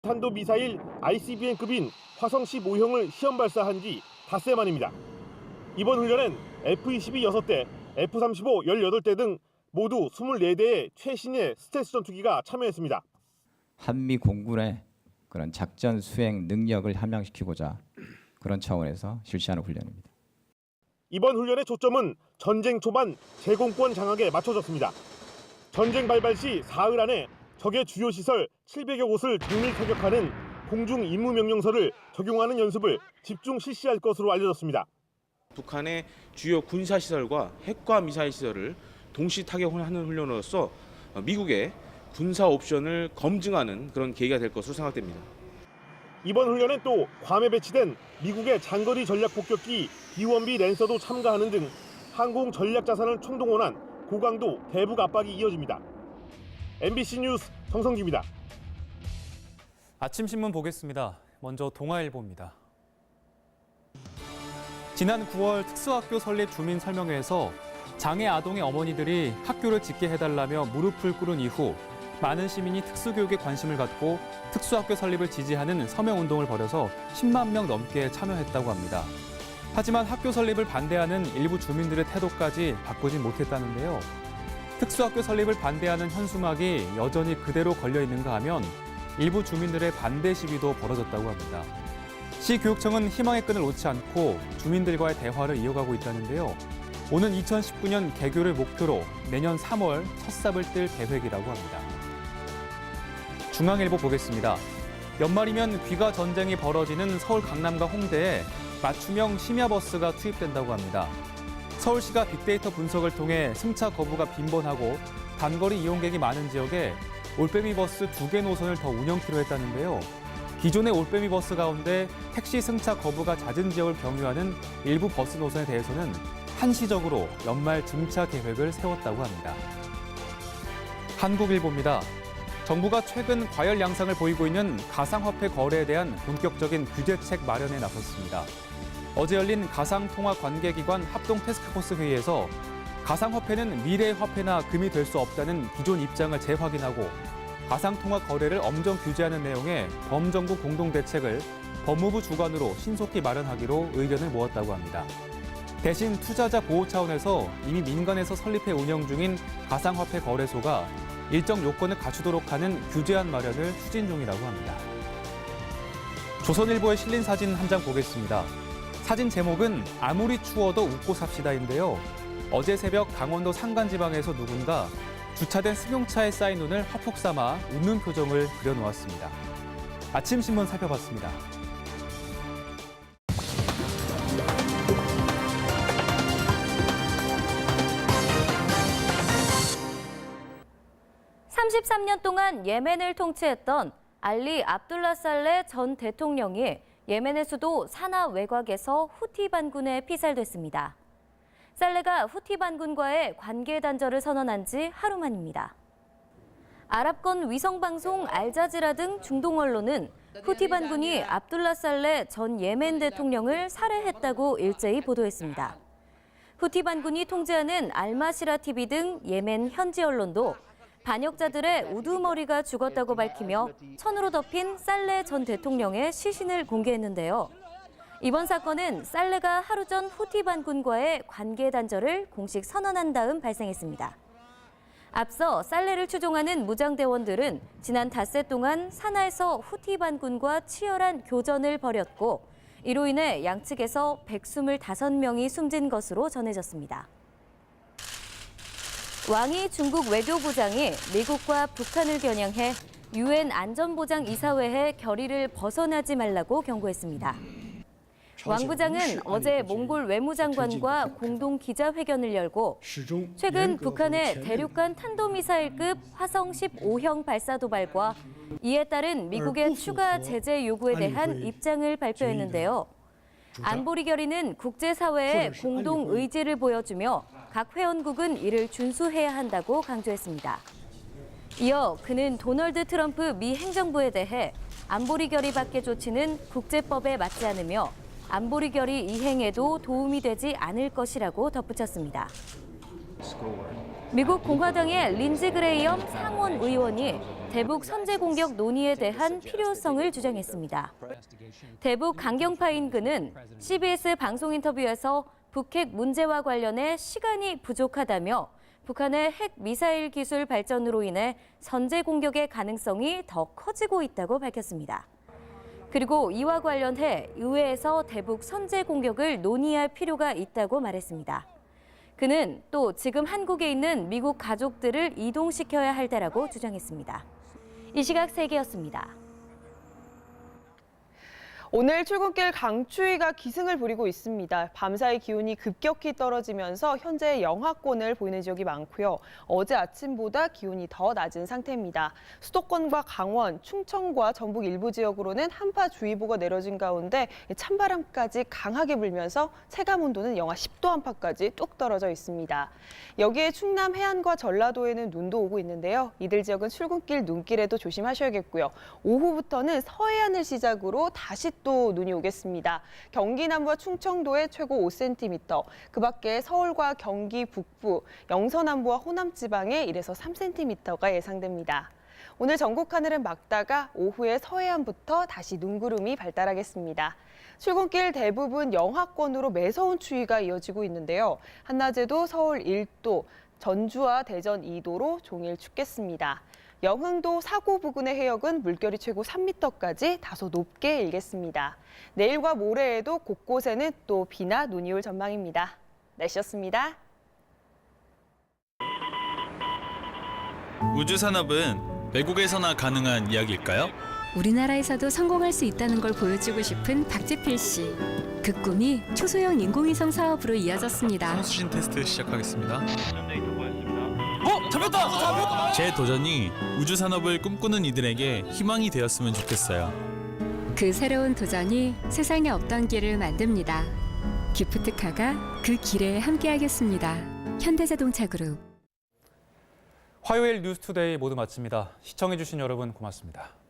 탄도미사일 ICBM급인 화성 15형을 시험 발사한 지 닷새 만입니다. 이번 훈련엔 F-22 6대, F-35 18대 등 모두 24대의 최신의 스텔스 전투기가 참여했습니다. 한미 공군의 그런 작전 수행 능력을 함양시키고자 그런 차원에서 실시하는 훈련입니다. 이번 훈련의 초점은 전쟁 초반 제공권 장악에 맞춰졌습니다. 전쟁 발발 시 사흘 안에 적의 주요 시설 700여 곳을 정밀 타격하는 공중 임무 명령서를 적용하는 연습을 집중 실시할 것으로 알려졌습니다. 북한의 주요 군사시설과 핵과 미사일 시설을 동시 타격하는 훈련으로서 미국의 군사 옵션을 검증하는 그런 계기가 될 것으로 생각됩니다. 이번 훈련엔 또 괌에 배치된 미국의 장거리 전략 폭격기 B-1B 랜서도 참가하는 등 항공 전략 자산을 총동원한 고강도 대북 압박이 이어집니다. MBC 뉴스 정성기입니다. 아침 신문 보겠습니다. 먼저 동아일보입니다. 지난 9월 특수학교 설립 주민 설명회에서 장애 아동의 어머니들이 학교를 짓게 해달라며 무릎을 꿇은 이후 많은 시민이 특수교육에 관심을 갖고 특수학교 설립을 지지하는 서명운동을 벌여서 10만 명 넘게 참여했다고 합니다. 하지만 학교 설립을 반대하는 일부 주민들의 태도까지 바꾸진 못했다는데요. 특수학교 설립을 반대하는 현수막이 여전히 그대로 걸려있는가 하면 일부 주민들의 반대 시위도 벌어졌다고 합니다. 시교육청은 희망의 끈을 놓지 않고 주민들과의 대화를 이어가고 있다는데요. 오는 2019년 개교를 목표로 내년 3월 첫 삽을 뜰 계획이라고 합니다. 중앙일보 보겠습니다. 연말이면 귀가 전쟁이 벌어지는 서울 강남과 홍대에 맞춤형 심야버스가 투입된다고 합니다. 서울시가 빅데이터 분석을 통해 승차 거부가 빈번하고 단거리 이용객이 많은 지역에 올빼미 버스 2개 노선을 더 운영키로 했다는데요. 기존의 올빼미 버스 가운데 택시 승차 거부가 잦은 지역을 경유하는 일부 버스 노선에 대해서는 한시적으로 연말 증차 계획을 세웠다고 합니다. 한국일보입니다. 정부가 최근 과열 양상을 보이고 있는 가상화폐 거래에 대한 본격적인 규제책 마련에 나섰습니다. 어제 열린 가상통화관계기관 합동 태스크포스 회의에서 가상화폐는 미래의 화폐나 금이 될 수 없다는 기존 입장을 재확인하고 가상통화 거래를 엄정 규제하는 내용의 범정부 공동대책을 법무부 주관으로 신속히 마련하기로 의견을 모았다고 합니다. 대신 투자자 보호 차원에서 이미 민간에서 설립해 운영 중인 가상화폐 거래소가 일정 요건을 갖추도록 하는 규제안 마련을 추진 중이라고 합니다. 조선일보에 실린 사진 한 장 보겠습니다. 사진 제목은 아무리 추워도 웃고 삽시다인데요. 어제 새벽 강원도 산간지방에서 누군가 주차된 승용차에 쌓인 눈을 화폭 삼아 웃는 표정을 그려놓았습니다. 아침 신문 살펴봤습니다. (33년) 동안 예멘을 통치했던 알리 압둘라 살레 전 대통령이 예멘의 수도 사나 외곽에서 후티 반군에 피살됐습니다. 살레가 후티 반군과의 관계 단절을 선언한 지 하루 만입니다. 아랍권 위성방송 알자지라 등 중동 언론은 후티 반군이 압둘라 살레 전 예멘 대통령을 살해했다고 일제히 보도했습니다. 후티 반군이 통제하는 알마시라 TV 등 예멘 현지 언론도 반역자들의 우두머리가 죽었다고 밝히며 천으로 덮인 살레 전 대통령의 시신을 공개했는데요. 이번 사건은 살레가 하루 전 후티 반군과의 관계 단절을 공식 선언한 다음 발생했습니다. 앞서 살레를 추종하는 무장대원들은 지난 닷새 동안 사나에서 후티 반군과 치열한 교전을 벌였고 이로 인해 양측에서 125명이 숨진 것으로 전해졌습니다. 왕이 중국 외교부장이 미국과 북한을 겨냥해 유엔 안전보장이사회의 결의를 벗어나지 말라고 경고했습니다. 왕 부장은 어제 몽골 외무장관과 공동 기자회견을 열고 최근 북한의 대륙간 탄도미사일급 화성 15형 발사 도발과 이에 따른 미국의 추가 제재 요구에 대한 입장을 발표했는데요. 안보리 결의는 국제사회의 공동 의지를 보여주며 각 회원국은 이를 준수해야 한다고 강조했습니다. 이어 그는 도널드 트럼프 미 행정부에 대해 안보리 결의 밖의 조치는 국제법에 맞지 않으며 안보리 결의 이행에도 도움이 되지 않을 것이라고 덧붙였습니다. 미국 공화당의 린지 그레이엄 상원 의원이 대북 선제 공격 논의에 대한 필요성을 주장했습니다. 대북 강경파 인근은 CBS 방송 인터뷰에서 북핵 문제와 관련해 시간이 부족하다며 북한의 핵 미사일 기술 발전으로 인해 선제 공격의 가능성이 더 커지고 있다고 밝혔습니다. 그리고 이와 관련해 의회에서 대북 선제 공격을 논의할 필요가 있다고 말했습니다. 그는 또 지금 한국에 있는 미국 가족들을 이동시켜야 할 때라고 주장했습니다. 이 시각 세계였습니다. 오늘 출근길 강추위가 기승을 부리고 있습니다. 밤사이 기온이 급격히 떨어지면서 현재 영하권을 보이는 지역이 많고요. 어제 아침보다 기온이 더 낮은 상태입니다. 수도권과 강원, 충청과 전북 일부 지역으로는 한파주의보가 내려진 가운데 찬바람까지 강하게 불면서 체감 온도는 영하 10도 안팎까지 뚝 떨어져 있습니다. 여기에 충남 해안과 전라도에는 눈도 오고 있는데요. 이들 지역은 출근길 눈길에도 조심하셔야겠고요. 오후부터는 서해안을 시작으로 다시 또 눈이 오겠습니다. 경기 남부와 충청도에 최고 5cm, 그 밖에 서울과 경기 북부, 영서 남부와 호남 지방에 1에서 3cm가 예상됩니다. 오늘 전국 하늘은 맑다가 오후에 서해안부터 다시 눈구름이 발달하겠습니다. 출근길 대부분 영하권으로 매서운 추위가 이어지고 있는데요. 한낮에도 서울 1도, 전주와 대전 2도로 종일 춥겠습니다. 영흥도 사고 부근의 해역은 물결이 최고 3m까지 다소 높게 일겠습니다. 내일과 모레에도 곳곳에는 또 비나 눈이 올 전망입니다. 날씨였습니다. 우주산업은 외국에서나 가능한 이야기일까요? 우리나라에서도 성공할 수 있다는 걸 보여주고 싶은 박재필 씨. 그 꿈이 초소형 인공위성 사업으로 이어졌습니다. 수신 테스트 시작하겠습니다. 잡혔다! 제 도전이 우주산업을 꿈꾸는 이들에게 희망이 되었으면 좋겠어요. 그 새로운 도전이 세상에 없던 길을 만듭니다. 기프트카가 그 길에 함께하겠습니다. 현대자동차 그룹. 화요일 뉴스투데이 모두 마칩니다. 시청해주신 여러분 고맙습니다.